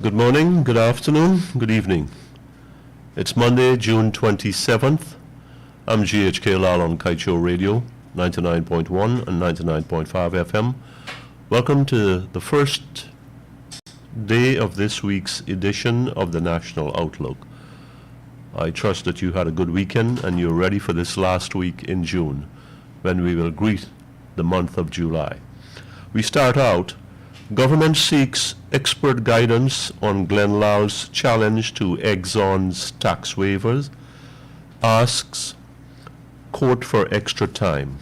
Good morning, good afternoon, good evening. It's Monday, June 27th. I'm GHK Lall on Kaieteur Radio, 99.1 and 99.5 FM. Welcome to the first day of this week's edition of the National Outlook. I trust that you had a good weekend and you're ready for this last week in June, when we will greet the month of July. We start out, government seeks expert guidance on Lall's challenge to Exxon's tax waivers, asks court for extra time.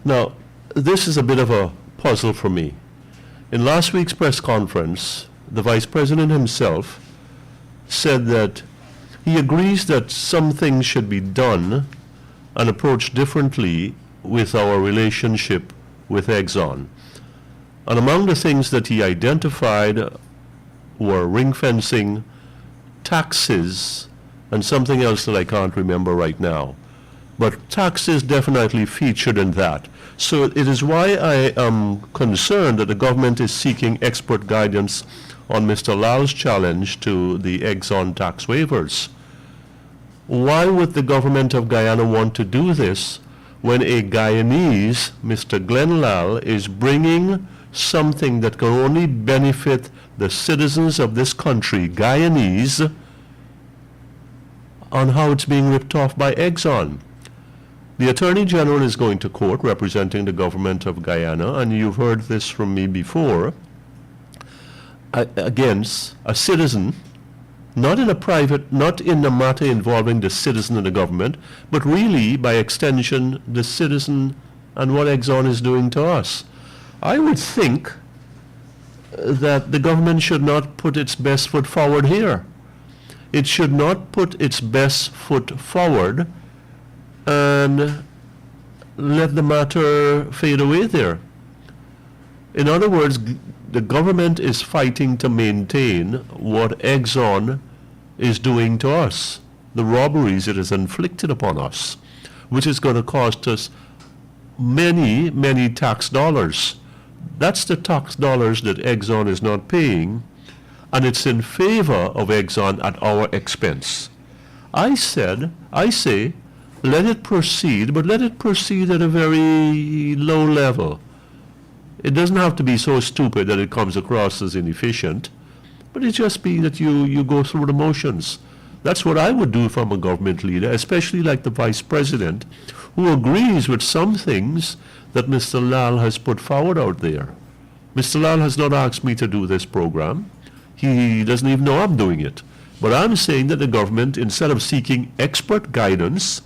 Now, this is a bit of a puzzle for me. In last week's press conference, the Vice President himself said that he agrees that some things should be done and approached differently with our relationship with Exxon. And among the things that he identified were ring fencing, taxes, and something else that I can't remember right now. But taxes definitely featured in that. So it is why I am concerned that the government is seeking expert guidance on Mr. Lall's challenge to the Exxon tax waivers. Why would the government of Guyana want to do this when a Guyanese, Mr. Lall, is bringing something that can only benefit the citizens of this country, Guyanese, on how it's being ripped off by Exxon? The Attorney General is going to court representing the government of Guyana, and you've heard this from me before, against a citizen, not in a matter involving the citizen and the government, but really, by extension, the citizen and what Exxon is doing to us. I would think that the government should not put its best foot forward here. It should not put its best foot forward and let the matter fade away there. In other words, the government is fighting to maintain what Exxon is doing to us, the robberies it has inflicted upon us, which is going to cost us many, many tax dollars. That's the tax dollars that Exxon is not paying, and it's in favor of Exxon at our expense. I say, let it proceed, but let it proceed at a very low level. It doesn't have to be so stupid that it comes across as inefficient, but it just be that you go through the motions. That's what I would do if I'm a government leader, especially like the Vice President, who agrees with some things that Mr. Lall has put forward out there. Mr. Lall has not asked me to do this program. He doesn't even know I'm doing it. But I'm saying that the government, instead of seeking expert guidance,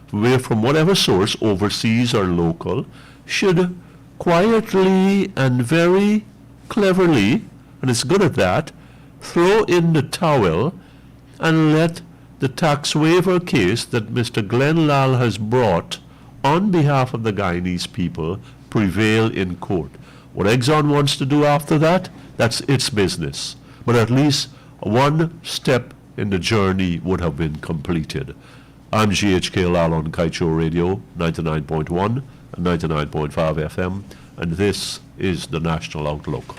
from whatever source, overseas or local, should quietly and very cleverly, and it's good at that, throw in the towel and let the tax waiver case that Mr. Lall has brought on behalf of the Guyanese people prevail in court. What Exxon wants to do after that, that's its business. But at least one step in the journey would have been completed. I'm GHK Lall on Kaieteur Radio, 99.1 and 99.5 FM, and this is the National Outlook.